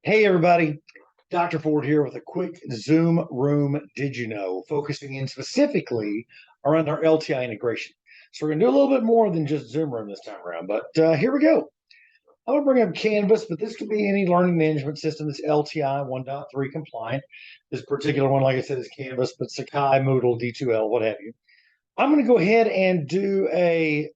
Hey everybody, Dr. Ford here with a quick Zoom room did you know, focusing in specifically around our LTI integration. So we're going to do a little bit more than just Zoom room this time around, but here we go. I'm going to bring up Canvas, but this could be any learning management system that's LTI 1.3 compliant. This particular one, like I said, is Canvas, but Sakai, Moodle, D2L, what have you. I'm going to go ahead and do a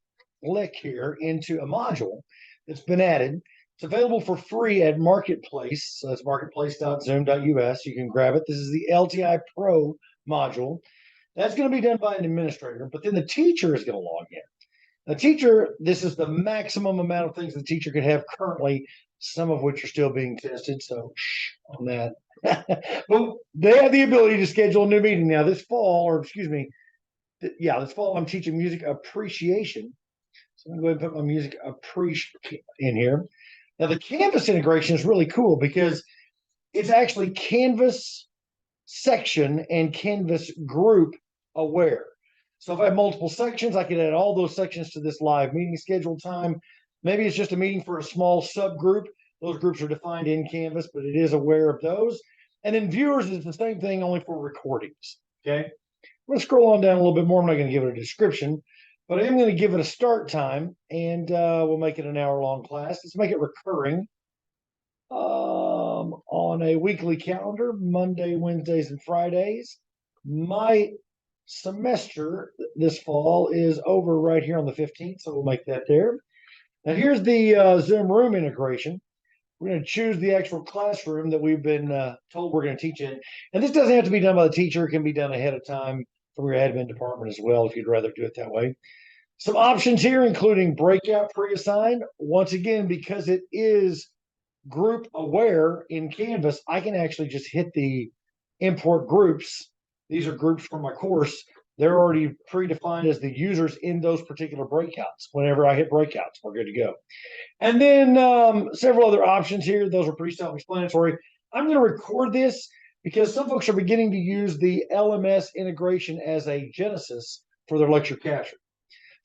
click here into a module that's been added. It's available for free at Marketplace. So that's marketplace.zoom.us. You can grab it. This is the LTIPro module. That's going to be done by an administrator, but then the teacher is going to log in. The teacher, this is the maximum amount of things the teacher could have currently, some of which are still being tested. So shh on that. But they have the ability to schedule a new meeting now this fall, or excuse me, this fall I'm teaching music appreciation. So I'm going to go ahead and put my music appreciation in here. Now the Canvas integration is really cool because it's actually Canvas section and Canvas group aware. So if I have multiple sections, I can add all those sections to this live meeting schedule time. Maybe it's just a meeting for a small subgroup. Those groups are defined in Canvas, but it is aware of those. And then viewers is the same thing, only for recordings. Okay. I'm going to scroll on down a little bit more. I'm not going to give it a description, but I am going to give it a start time, and we'll make it an hour-long class. Let's make it recurring on a weekly calendar, Monday, Wednesdays, and Fridays. My semester this fall is over right here on the 15th, so we'll make that there. Now, here's the Zoom room integration. We're going to choose the actual classroom that we've been told we're going to teach in. And this doesn't have to be done by the teacher. It can be done ahead of time from your admin department as well, if you'd rather do it that way. Some options here, including breakout pre-assigned. Once again, because it is group aware in Canvas, I can actually just hit the import groups. These are groups from my course. They're already predefined as the users in those particular breakouts. Whenever I hit breakouts, we're good to go. And then several other options here. Those are pretty self-explanatory. I'm going to record this because some folks are beginning to use the LMS integration as a genesis for their lecture capture.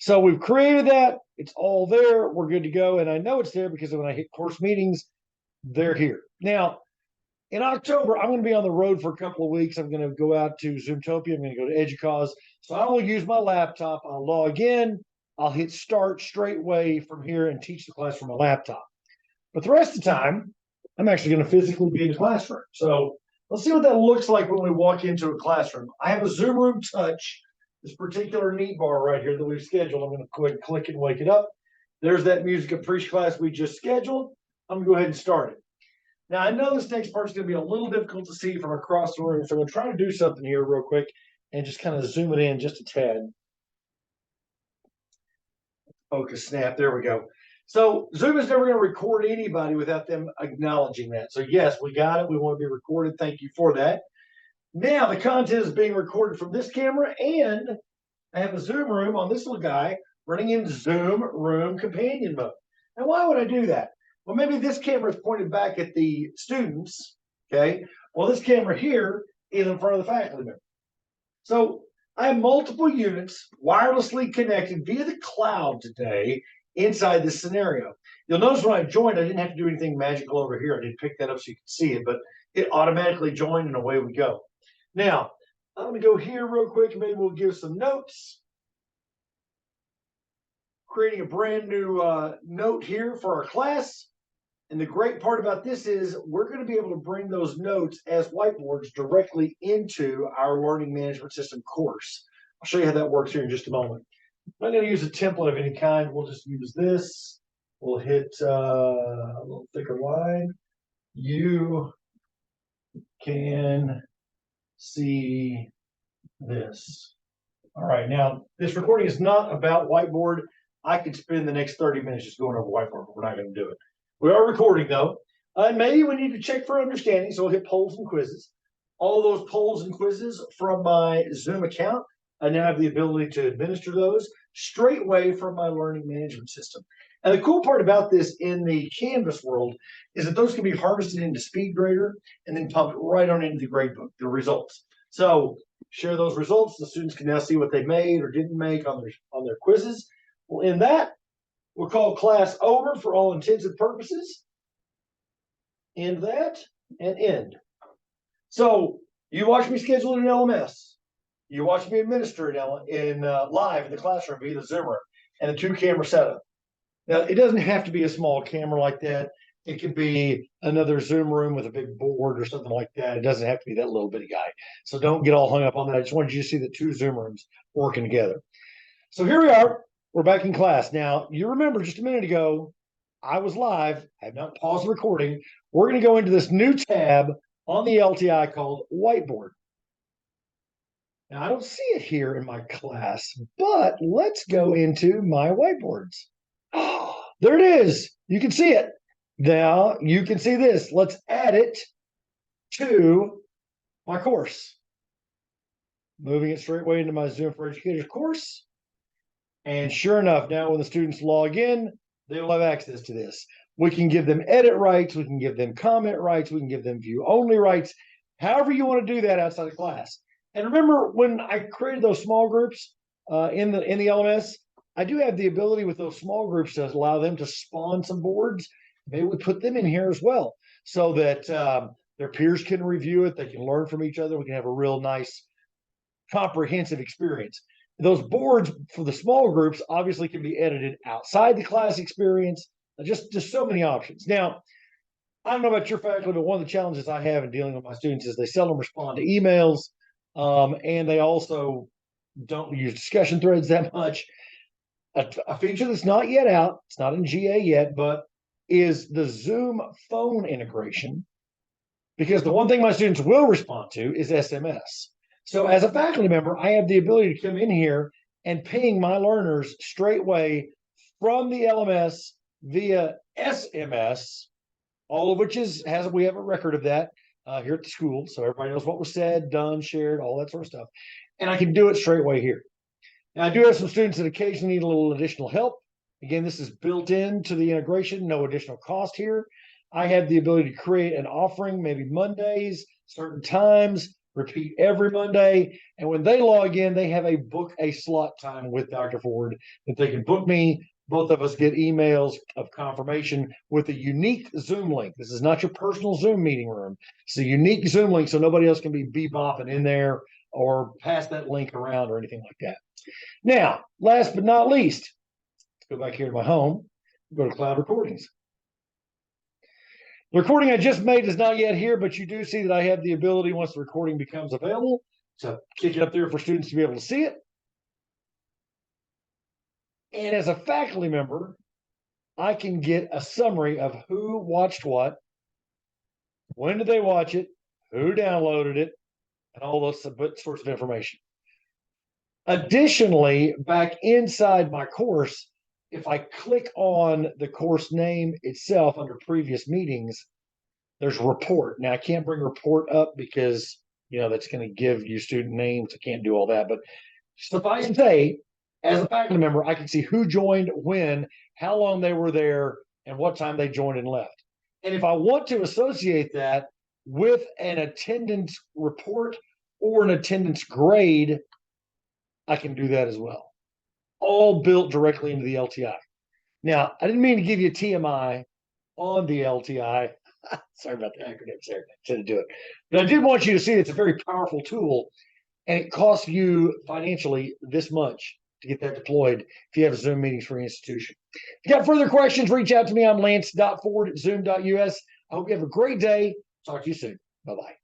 So we've created that. It's all there. We're good to go. And I know it's there because when I hit course meetings, they're here. Now, in October, I'm going to be on the road for a couple of weeks. I'm going to go out to Zoomtopia. I'm going to go to EDUCAUSE. So I will use my laptop. I'll log in. I'll hit start straight away from here and teach the class from my laptop. But the rest of the time, I'm actually going to physically be in the classroom. So let's see what that looks like when we walk into a classroom. I have a Zoom Room Touch, this particular neat bar right here that we've scheduled. I'm going to go ahead and click it and wake it up. There's that music appreciation class we just scheduled. I'm going to go ahead and start it. Now, I know this next part's going to be a little difficult to see from across the room, so I'm going to try to do something here real quick and just kind of zoom it in just a tad. Focus snap. There we go. So Zoom is never going to record anybody without them acknowledging that. So yes, we got it. We want to be recorded. Thank you for that. Now the content is being recorded from this camera, and I have a Zoom room on this little guy running in Zoom room companion mode. Now, why would I do that? Well, maybe this camera is pointed back at the students. Okay. Well, this camera here is in front of the faculty member. So I have multiple units wirelessly connected via the cloud today inside this scenario. You'll notice when I joined, I didn't have to do anything magical over here. I did pick that up so you can see it, but it automatically joined and away we go. Now, I'm going to go here real quick and maybe we'll give some notes. Creating a brand new note here for our class. And the great part about this is we're going to be able to bring those notes as whiteboards directly into our learning management system course. I'll show you how that works here in just a moment. I'm not going to use a template of any kind. We'll just use this. We'll hit a little thicker line. You can see this. All right. Now, this recording is not about whiteboard. I could spend the next 30 minutes just going over whiteboard, but we're not going to do it. We are recording, though. Maybe we need to check for understanding, so we'll hit polls and quizzes. All those polls and quizzes from my Zoom account, I now have the ability to administer those straight away from my learning management system. And the cool part about this in the Canvas world is that those can be harvested into SpeedGrader and then pumped right on into the gradebook, the results. So share those results. The students can now see what they made or didn't make on their quizzes. Well, in that, we'll call class over for all intents and purposes. end that, and end. So you watch me schedule it in LMS. You watch me administer it in live in the classroom via the Zoom room and a 2-camera setup. Now, it doesn't have to be a small camera like that. It could be another Zoom room with a big board or something like that. It doesn't have to be that little bitty guy. So don't get all hung up on that. I just wanted you to see the 2 Zoom rooms working together. So here we are. We're back in class. Now, you remember just a minute ago, I was live. I have not paused the recording. We're going to go into this new tab on the LTI called Whiteboard. Now, I don't see it here in my class, but let's go into my whiteboards. Oh, there it is. You can see it. Now you can see this. Let's add it to my course. Moving it straight away into my Zoom for Educators course. And sure enough, now when the students log in, they will have access to this. We can give them edit rights. We can give them comment rights. We can give them view only rights. However you want to do that outside of class. And remember when I created those small groups in the LMS, I do have the ability with those small groups to allow them to spawn some boards. Maybe we put them in here as well so that their peers can review it. They can learn from each other. We can have a real nice comprehensive experience. Those boards for the small groups obviously can be edited outside the class experience. Just so many options. Now, I don't know about your faculty, but one of the challenges I have in dealing with my students is they seldom respond to emails, and they also don't use discussion threads that much. A feature that's not yet out, it's not in GA yet, but is the Zoom phone integration. Because the one thing my students will respond to is SMS. So as a faculty member, I have the ability to come in here and ping my learners straightway from the LMS via SMS, all of which we have a record of that here at the school. So everybody knows what was said, done, shared, all that sort of stuff. And I can do it straightway here. Now, I do have some students that occasionally need a little additional help. Again, this is built into the integration, no additional cost here. I have the ability to create an offering, maybe Mondays, certain times, repeat every Monday. And when they log in, they have a book a slot time with Dr. Ford that they can book me. Both of us get emails of confirmation with a unique Zoom link. This is not your personal Zoom meeting room. It's a unique Zoom link so nobody else can be bebopping in there or pass that link around or anything like that. Now, last but not least, let's go back here to my home, go to Cloud Recordings. The recording I just made is not yet here, but you do see that I have the ability, once the recording becomes available, to kick it up there for students to be able to see it. And as a faculty member, I can get a summary of who watched what, when did they watch it, who downloaded it, and all those sorts of information. Additionally, back inside my course, if I click on the course name itself under previous meetings, there's report. Now, I can't bring report up because, that's going to give you student names. I can't do all that. But suffice to say, as a faculty member, I can see who joined when, how long they were there, and what time they joined and left. And if I want to associate that with an attendance report or an attendance grade, I can do that as well. All built directly into the LTI. Now, I didn't mean to give you TMI on the LTI. Sorry about the acronyms there. To do it. But I did want you to see it's a very powerful tool, and it costs you financially this much to get that deployed if you have Zoom meetings for your institution. If you got further questions, reach out to me. I'm lance.ford@zoom.us. I hope you have a great day. Talk to you soon. Bye-bye.